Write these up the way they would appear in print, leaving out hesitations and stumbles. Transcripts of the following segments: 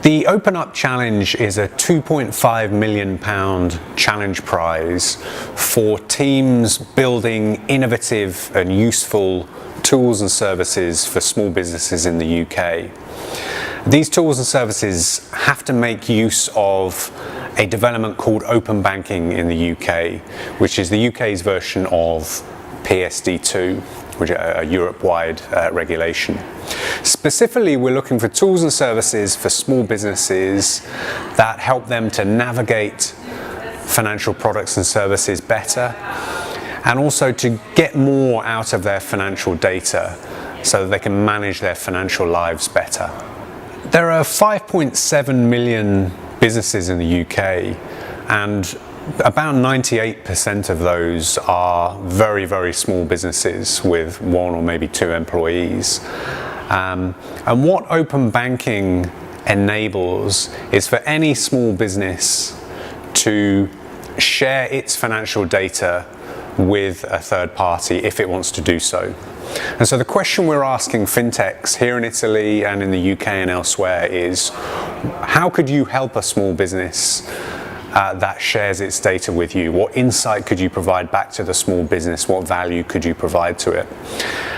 The Open Up Challenge is a £2.5 million challenge prize for teams building innovative and useful tools and services for small businesses in the UK. These tools and services have to make use of a development called open banking in the UK, which is the UK's version of PSD2, which is a Europe-wide regulation. Specifically, we're looking for tools and services for small businesses that help them to navigate financial products and services better, and also to get more out of their financial data so that they can manage their financial lives better. There are 5.7 million businesses in the UK, and about 98% of those are very, very small businesses with one or maybe two employees. And what open banking enables is for any small business to share its financial data with a third party if it wants to do so. And so the question we're asking fintechs here in Italy and in the UK and elsewhere is, how could you help a small business that shares its data with you? What insight could you provide back to the small business? What value could you provide to it?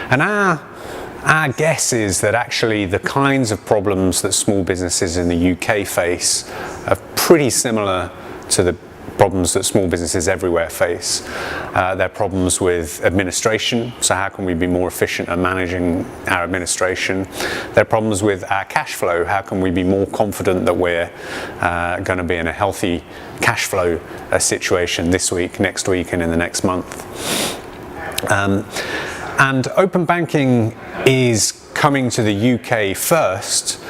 And our guess is that actually the kinds of problems that small businesses in the UK face are pretty similar to the problems that small businesses everywhere face. They're problems with administration, so how can we be more efficient at managing our administration? They're problems with our cash flow, how can we be more confident that we're going to be in a healthy cash flow situation this week, next week, and in the next month. And open banking is coming to the UK first,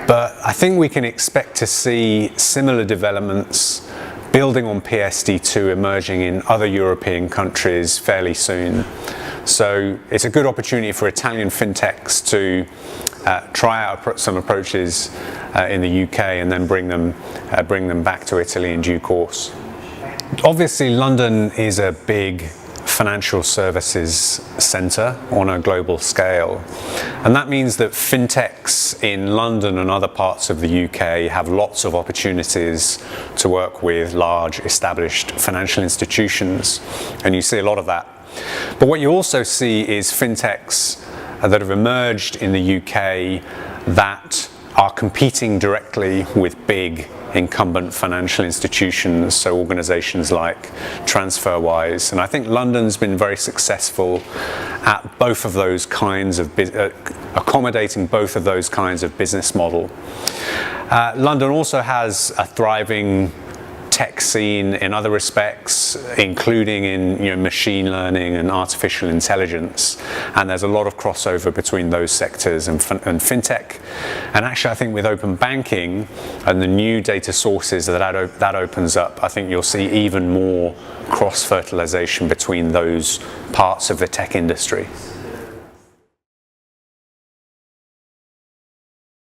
but I think we can expect to see similar developments building on PSD2 emerging in other European countries fairly soon. So it's a good opportunity for Italian fintechs to try out some approaches in the UK and then bring them back to Italy in due course. Obviously, London is a big financial services centre on a global scale, and that means that fintechs in London and other parts of the UK have lots of opportunities to work with large established financial institutions, and you see a lot of that. But what you also see is fintechs that have emerged in the UK that are competing directly with big incumbent financial institutions, so organisations like TransferWise. And I think London's been very successful at both of those kinds of accommodating both of those kinds of business model. London also has a thriving tech scene in other respects, including in machine learning and artificial intelligence, and there's a lot of crossover between those sectors and fintech. And actually, I think with open banking and the new data sources that opens up, I think you'll see even more cross-fertilization between those parts of the tech industry.